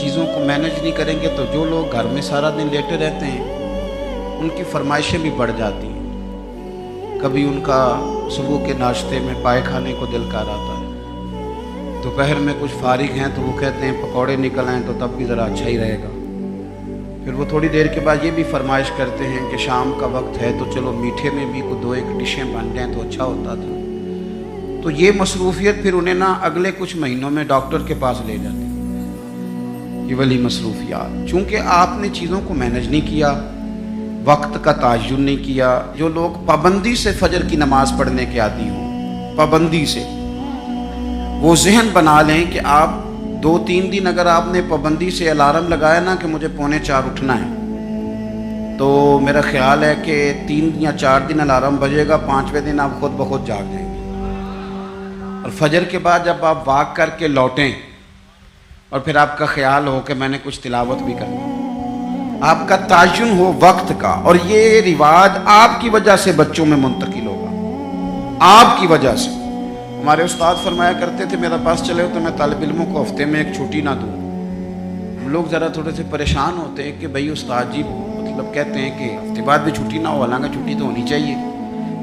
چیزوں کو مینج نہیں کریں گے تو جو لوگ گھر میں سارا دن لیٹے رہتے ہیں ان کی فرمائشیں بھی بڑھ جاتی ہیں. کبھی ان کا صبح کے ناشتے میں پائے کھانے کو دل کر آتا ہے, دوپہر میں کچھ فارغ ہیں تو وہ کہتے ہیں پکوڑے نکل آئیں تو تب بھی ذرا اچھا ہی رہے گا. پھر وہ تھوڑی دیر کے بعد یہ بھی فرمائش کرتے ہیں کہ شام کا وقت ہے تو چلو میٹھے میں بھی کوئی 2-1 ڈشیں بن جائیں تو اچھا ہوتا تھا. تو یہ مصروفیت پھر انہیں نا اگلے کچھ مہینوں میں ڈاکٹر کے پاس لے جاتی ہے, یہ والی مصروفیات. چونکہ آپ نے چیزوں کو مینج نہیں کیا, وقت کا تعین نہیں کیا. جو لوگ پابندی سے فجر کی نماز پڑھنے کے عادی ہوں, پابندی سے, وہ ذہن بنا لیں کہ آپ 2-3 دن اگر آپ نے پابندی سے الارم لگایا نا کہ مجھے 3:45 اٹھنا ہے, تو میرا خیال ہے کہ 3 یا 4 دن الارم بجے گا, 5ویں دن آپ خود بخود جاگ جائیں گے. اور فجر کے بعد جب آپ واک کر کے لوٹیں اور پھر آپ کا خیال ہو کہ میں نے کچھ تلاوت بھی کرنی, آپ کا تعین ہو وقت کا, اور یہ رواج آپ کی وجہ سے بچوں میں منتقل ہوگا, آپ کی وجہ سے. ہمارے استاد فرمایا کرتے تھے میرا پاس چلے ہو تو میں طالب علموں کو ہفتے میں 1 چھٹی نہ دوں. ہم لوگ ذرا تھوڑے سے پریشان ہوتے ہیں کہ بھئی استاد جی مطلب کہتے ہیں کہ ہفتے بعد بھی چھٹی نہ ہو, حالانکہ چھٹی تو ہونی چاہیے.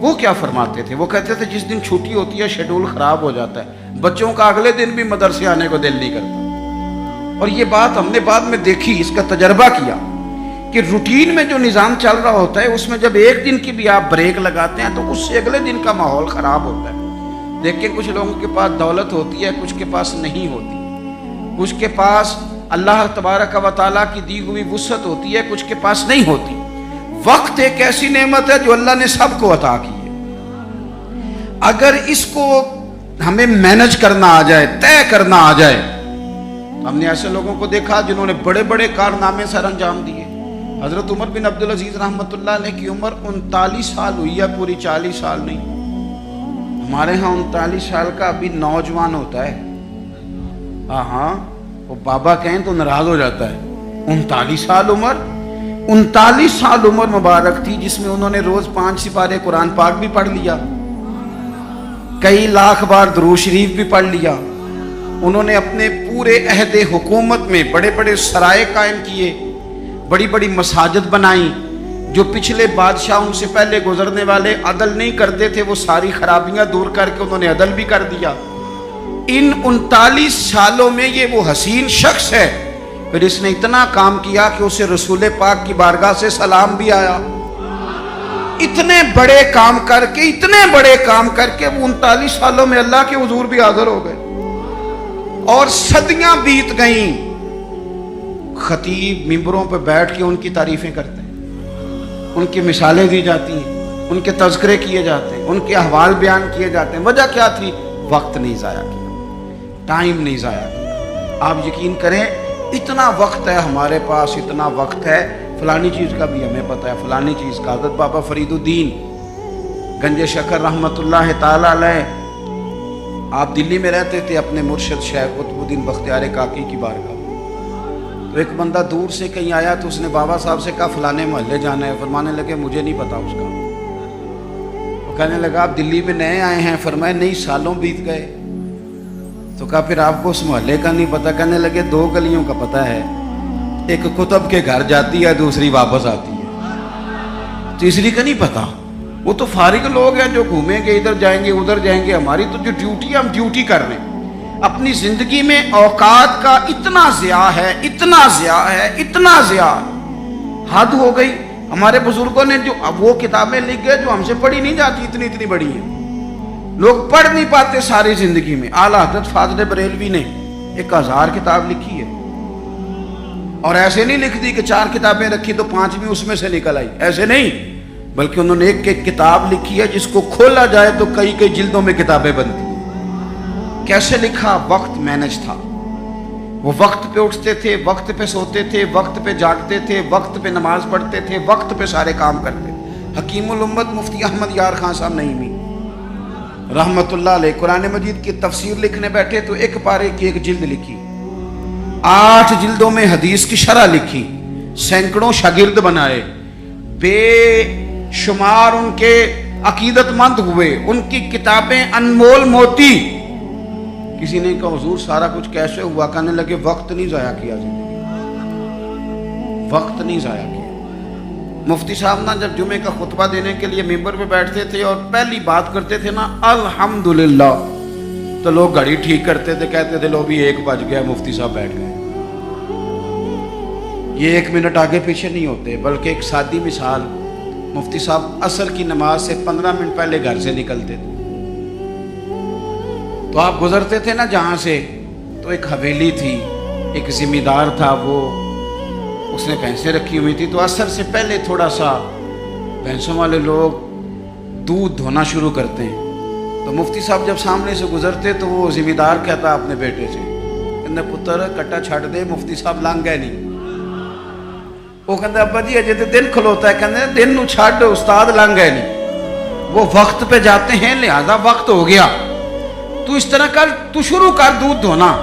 وہ کیا فرماتے تھے, وہ کہتے تھے جس دن چھٹی ہوتی ہے شیڈول خراب ہو جاتا ہے, بچوں کا اگلے دن بھی مدرسے آنے کو دل نہیں کرتا. اور یہ بات ہم نے بعد میں دیکھی, اس کا تجربہ کیا کہ روٹین میں جو نظام چل رہا ہوتا ہے اس میں جب 1 دن کی بھی آپ بریک لگاتے ہیں تو اس سے اگلے دن کا ماحول خراب ہوتا ہے. دیکھیں کچھ لوگوں کے پاس دولت ہوتی ہے, کچھ کے پاس نہیں ہوتی, کچھ کے پاس اللہ تبارک و تعالیٰ کی دی ہوئی وسعت ہوتی ہے, کچھ کے پاس نہیں ہوتی. وقت ایک ایسی نعمت ہے جو اللہ نے سب کو عطا کی ہے. اگر اس کو ہمیں مینج کرنا آ جائے, طے کرنا آ جائے, ہم نے ایسے لوگوں کو دیکھا جنہوں نے بڑے بڑے کارنامے سر انجام دیے. حضرت عمر بن عبدالعزیز رحمۃ اللہ علیہ کی عمر 39 سال ہوئی ہے, پوری 40 سال نہیں. ہمارے ہاں 39 سال کا ابھی نوجوان ہوتا ہے, ہاں وہ بابا کہیں تو ناراض ہو جاتا ہے. 39 سال عمر, 39 سال عمر مبارک تھی جس میں انہوں نے روز 5 سپارے قرآن پاک بھی پڑھ لیا, کئی لاکھ بار درود شریف بھی پڑھ لیا. انہوں نے اپنے پورے عہد حکومت میں بڑے بڑے سرائے قائم کیے, بڑی بڑی مساجد بنائیں. جو پچھلے بادشاہ ان سے پہلے گزرنے والے عدل نہیں کرتے تھے وہ ساری خرابیاں دور کر کے انہوں نے عدل بھی کر دیا. ان 39 سالوں میں یہ وہ حسین شخص ہے پھر اس نے اتنا کام کیا کہ اسے رسول پاک کی بارگاہ سے سلام بھی آیا. اتنے بڑے کام کر کے وہ 39 سالوں میں اللہ کے حضور بھی حاضر ہو گئے. اور صدیاں بیت گئیں, خطیب ممبروں پہ بیٹھ کے ان کی تعریفیں کرتے ہیں, ان کی مثالیں دی جاتی ہیں, ان کے تذکرے کیے جاتے ہیں, ان کے احوال بیان کیے جاتے ہیں. وجہ کیا تھی؟ وقت نہیں ضائع کیا, ٹائم نہیں ضائع کیا. آپ یقین کریں اتنا وقت ہے ہمارے پاس, اتنا وقت ہے, فلانی چیز کا بھی ہمیں پتہ ہے, فلانی چیز کا. حضرت بابا فرید الدین گنج شکر رحمۃ اللہ تعالی علیہ, آپ دلی میں رہتے تھے, اپنے مرشد شیخ قطب الدین بختیار کاکی کی بارگاہ. تو ایک بندہ دور سے کہیں آیا تو اس نے بابا صاحب سے کہا فلانے محلے جانا ہے. فرمانے لگے مجھے نہیں پتا اس کا. وہ کہنے لگا آپ دلی میں نئے آئے ہیں؟ فرمائے نہیں, سالوں بیت گئے. تو کہا پھر آپ کو اس محلے کا نہیں پتا؟ کہنے لگے 2 گلیوں کا پتہ ہے, ایک کتب کے گھر جاتی ہے, دوسری واپس آتی ہے, تیسری کا نہیں پتا. وہ تو فارغ لوگ ہیں جو گھومیں گے, ادھر جائیں گے ادھر جائیں گے. ہماری تو جو ڈیوٹی ہے ہم ڈیوٹی کر رہے ہیں. اپنی زندگی میں اوقات کا اتنا ضیاع ہے, اتنا ضیاع, حد ہو گئی. ہمارے بزرگوں نے جو وہ کتابیں لکھ گئے جو ہم سے پڑھی نہیں جاتی, اتنی بڑی ہیں, لوگ پڑھ نہیں پاتے ساری زندگی میں. اعلیٰ حضرت فاضل بریلوی نے 1000 کتاب لکھی ہے, اور ایسے نہیں لکھ دی کہ 4 کتابیں رکھی تو 5ویں اس میں سے نکل آئی, ایسے نہیں, بلکہ انہوں نے ایک کتاب لکھی ہے جس کو کھولا جائے تو کئی جلدوں میں کتابیں بنتی. کیسے لکھا؟ وقت مینج تھا. وہ وقت پہ اٹھتے تھے, وقت پہ سوتے تھے, وقت پہ جاگتے تھے, وقت پہ نماز پڑھتے تھے, وقت پہ سارے کام کرتے. حکیم الامت مفتی احمد یار خان صاحب نعیمی رحمت اللہ علیہ قرآن مجید کی تفسیر لکھنے بیٹھے تو 1 پارے کی 1 جلد لکھی, 8 جلدوں میں حدیث کی شرح لکھی, سینکڑوں شاگرد بنائے, بے شمار ان کے عقیدت مند ہوئے, ان کی کتابیں انمول موتی. کسی نے کہا حضور سارا کچھ کیسے ہوا؟ کہنے لگے وقت نہیں ضائع کیا زندگی. وقت نہیں ضائع کیا۔ مفتی صاحب نا جب جمعے کا خطبہ دینے کے لیے ممبر پہ بیٹھتے تھے اور پہلی بات کرتے تھے نا الحمدللہ، تو لوگ گھڑی ٹھیک کرتے تھے، کہتے تھے لو بھی 1 بج گیا، مفتی صاحب بیٹھ گئے۔ یہ 1 منٹ آگے پیچھے نہیں ہوتے، بلکہ ایک سادی مثال، مفتی صاحب عصر کی نماز سے 15 منٹ پہلے گھر سے نکلتے تھے، تو آپ گزرتے تھے نا جہاں سے، تو ایک حویلی تھی، ایک ذمہ دار تھا، وہ اس نے بھینسیں رکھی ہوئی تھی، تو عصر سے پہلے تھوڑا سا بھینسوں والے لوگ دودھ دھونا شروع کرتے ہیں، تو مفتی صاحب جب سامنے سے گزرتے تو وہ ذمہ دار کہتا اپنے بیٹے سے، کہتے پتر کٹا چھٹ دے، مفتی صاحب لنگ گئے نہیں۔ وہ کہتے ابا جی اجے تو دن کھلوتا ہے، کہتے دن نو چھڈ، استاد لنگ گئے نہیں، وہ وقت پہ جاتے ہیں، لہذا وقت ہو گیا، تو اس طرح کر، تو شروع کر دودھ دھونا۔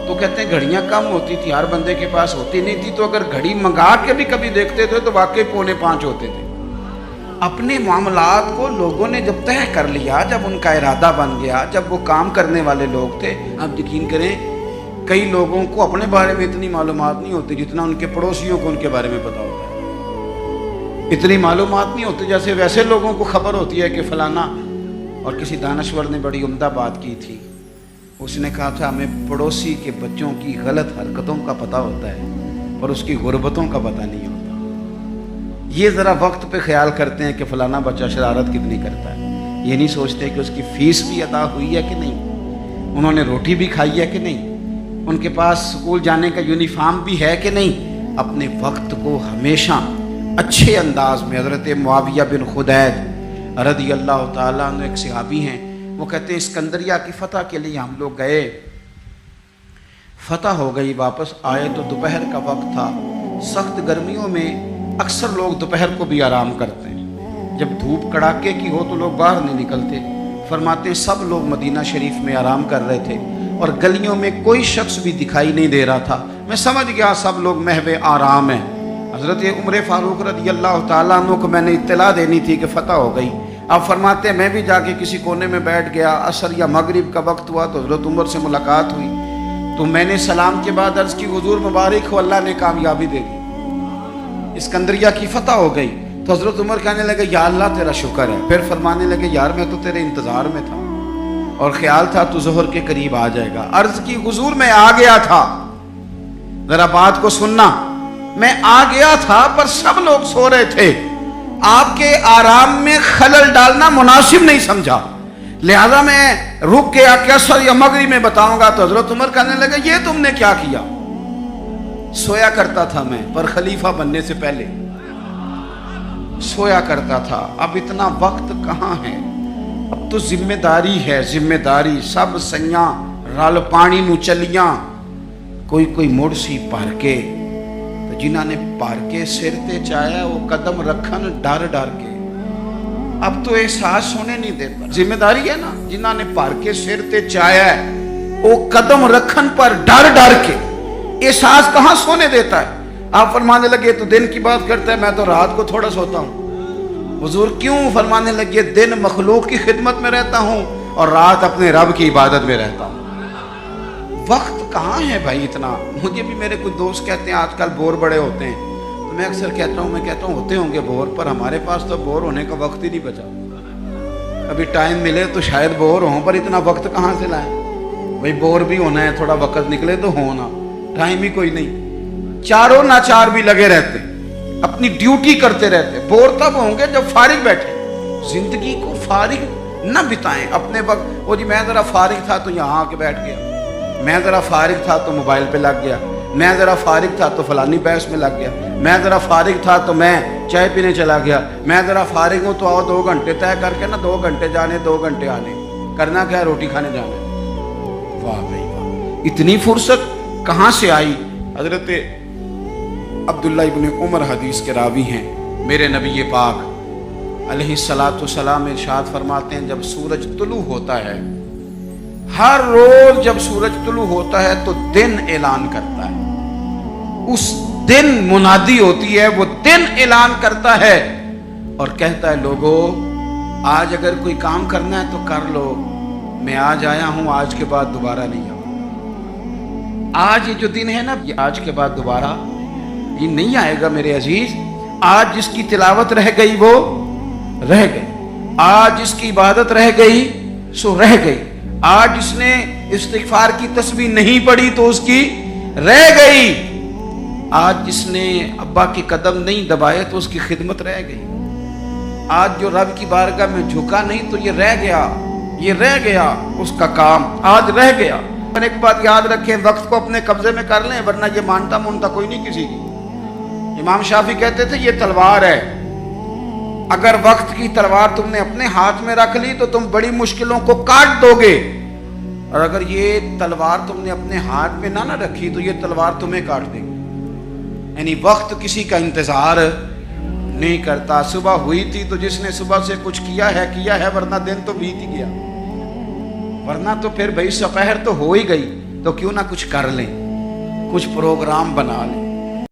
تو کہتے ہیں گھڑیاں کم ہوتی تھی، ہر بندے کے پاس ہوتی نہیں تھی، تو اگر گھڑی منگا کے بھی کبھی دیکھتے تھے تو واقعی 4:45 ہوتے تھے۔ اپنے معاملات کو لوگوں نے جب طے کر لیا، جب ان کا ارادہ بن گیا، جب وہ کام کرنے والے لوگ تھے، آپ یقین کریں کئی لوگوں کو اپنے بارے میں اتنی معلومات نہیں ہوتی جتنا ان کے پڑوسیوں کو ان کے بارے میں پتا ہوتا ہے۔ اتنی معلومات نہیں ہوتی جیسے ویسے لوگوں کو خبر ہوتی ہے کہ فلانا، اور کسی دانشور نے بڑی عمدہ بات کی تھی، اس نے کہا تھا ہمیں پڑوسی کے بچوں کی غلط حرکتوں کا پتہ ہوتا ہے اور اس کی غربتوں کا پتہ نہیں ہوتا۔ یہ ذرا وقت پہ خیال کرتے ہیں کہ فلانا بچہ شرارت کتنی کرتا ہے، یہ نہیں سوچتے کہ اس کی فیس بھی ادا ہوئی ہے کہ نہیں، انہوں نے روٹی بھی کھائی ہے کہ نہیں، ان کے پاس سکول جانے کا یونیفارم بھی ہے کہ نہیں۔ اپنے وقت کو ہمیشہ اچھے انداز میں، حضرت معاویہ بن خدید رضی اللہ تعالیٰ عنہ ایک صحابی ہیں، وہ کہتے ہیں اسکندریہ کی فتح کے لیے ہم لوگ گئے، فتح ہو گئی، واپس آئے تو دوپہر کا وقت تھا، سخت گرمیوں میں اکثر لوگ دوپہر کو بھی آرام کرتے ہیں، جب دھوپ کڑاکے کی ہو تو لوگ باہر نہیں نکلتے۔ فرماتے ہیں سب لوگ مدینہ شریف میں آرام کر رہے تھے اور گلیوں میں کوئی شخص بھی دکھائی نہیں دے رہا تھا، میں سمجھ گیا سب لوگ محو آرام ہیں۔ حضرت عمر فاروق رضی اللہ تعالیٰ عنہ کو میں نے اطلاع دینی تھی کہ فتح ہو گئی، آپ فرماتے ہیں میں بھی جا کے کسی کونے میں بیٹھ گیا، عصر یا مغرب کا وقت ہوا تو حضرت عمر سے ملاقات ہوئی، تو میں نے سلام کے بعد عرض کی حضور مبارک ہو، اللہ نے کامیابی دے دی، اسکندریہ کی فتح ہو گئی۔ تو حضرت عمر کہنے لگے یا اللہ تیرا شکر ہے، پھر فرمانے لگے یار میں تو تیرے انتظار میں تھا اور خیال تھا تو ظہر کے قریب آ جائے گا۔ عرض کی حضور میں آ گیا تھا، ذرا بات کو سننا، میں آ گیا تھا پر سب لوگ سو رہے تھے، آپ کے آرام میں خلل ڈالنا مناسب نہیں سمجھا، لہذا میں رک کے عصر یا مغرب میں بتاؤں گا۔ تو حضرت عمر کہنے لگے یہ تم نے کیا کیا؟ سویا کرتا تھا میں، پر خلیفہ بننے سے پہلے سویا کرتا تھا، اب اتنا وقت کہاں ہے، اب تو ذمہ داری ہے، ذمہ داری سب سیاں رل پانی نو چلیاں، کوئی مڑ سی پار کے، تو جنہاں نے پار کے سر تے چایا وہ قدم رکھن ڈر ڈر کے، اب تو احساس ہونے نہیں دیتا، ذمہ داری ہے نا، جنہاں نے پار کے سر تے چایا ہے وہ قدم رکھن پر ڈر ڈر کے، احساس کہاں سونے دیتا ہے۔ آپ فرمانے لگے تو دن کی بات کرتا ہے، میں تو رات کو تھوڑا سوتا ہوں۔ حضور کیوں؟ فرمانے لگے دن مخلوق کی خدمت میں رہتا ہوں اور رات اپنے رب کی عبادت میں رہتا ہوں۔ وقت کہاں ہے بھائی اتنا؟ مجھے بھی میرے کچھ دوست کہتے ہیں آج کل بور بڑے ہوتے ہیں، تو میں اکثر کہتا ہوں ہوتے ہوں گے بور، پر ہمارے پاس تو بور ہونے کا وقت ہی نہیں بچا، ابھی ٹائم ملے تو شاید بور ہوں، پر اتنا وقت کہاں سے لائیں بھائی، بور بھی ہونا ہے، تھوڑا وقت نکلے تو ہونا، ٹائم ہی کوئی نہیں، چاروں ناچار بھی لگے رہتے، اپنی ڈیوٹی کرتے رہتے، بور تب ہوں گے جب فارغ بیٹھے، زندگی کو فارغ نہ بتائیں اپنے وقت، وہ جی میں ذرا فارغ تھا تو یہاں آ کے بیٹھ گیا، میں ذرا فارغ تھا تو موبائل پہ لگ گیا، میں ذرا فارغ تھا تو فلانی بحث میں لگ گیا، میں ذرا فارغ تھا تو میں چائے پینے چلا گیا، میں ذرا فارغ ہوں تو آؤ 2 گھنٹے طے کر کے نا، 2 گھنٹے جانے 2 گھنٹے آنے، کرنا کیا ہے؟ روٹی کھانے جانا۔ واہ بھائی واہ، اتنی فرصت کہاں سے آئی؟ حضرت عبداللہ ابن عمر حدیث کے راوی ہیں، میرے نبی پاک علیہ الصلاۃ والسلام ارشاد فرماتے ہیں جب سورج طلوع ہوتا ہے، ہر روز جب سورج طلوع ہوتا ہے تو دن اعلان کرتا ہے، اس دن منادی ہوتی ہے، وہ دن اعلان کرتا ہے اور کہتا ہے لوگو آج اگر کوئی کام کرنا ہے تو کر لو، میں آج آیا ہوں، آج کے بعد دوبارہ نہیں آؤں۔ آج یہ جو دن ہے نا، یہ آج کے بعد دوبارہ یہ نہیں آئے گا میرے عزیز. آج جس کی تلاوت رہ گئی وہ رہ گئی, آج جس کی عبادت رہ گئی سو رہ گئی, آج جس نے استغفار کی تسبیح نہیں پڑھی تو اس کی رہ گئی, آج جس نے ابا کے قدم نہیں دبائے تو اس کی خدمت رہ گئی, آج جو رب کی بارگاہ میں جھکا نہیں تو یہ رہ گیا, یہ رہ گیا اس کا کام آج رہ گیا. اور ایک بات یاد رکھیں, وقت کو اپنے قبضے میں کر لیں ورنہ یہ مانتا مونتا کوئی نہیں کسی کی. امام شافعی کہتے تھے یہ تلوار ہے, اگر وقت کی تلوار تم نے اپنے ہاتھ میں رکھ لی تو تم بڑی مشکلوں کو کاٹ دو گے, اور اگر یہ تلوار تم نے اپنے ہاتھ میں نہ رکھی تو یہ تلوار تمہیں کاٹ دے گی. یعنی وقت کسی کا انتظار نہیں کرتا. صبح ہوئی تھی تو جس نے صبح سے کچھ کیا ہے, ورنہ دن تو بیت ہی گیا, ورنہ تو پھر بھائی سپہر تو ہو ہی گئی, تو کیوں نہ کچھ کر لیں, کچھ پروگرام بنا لیں.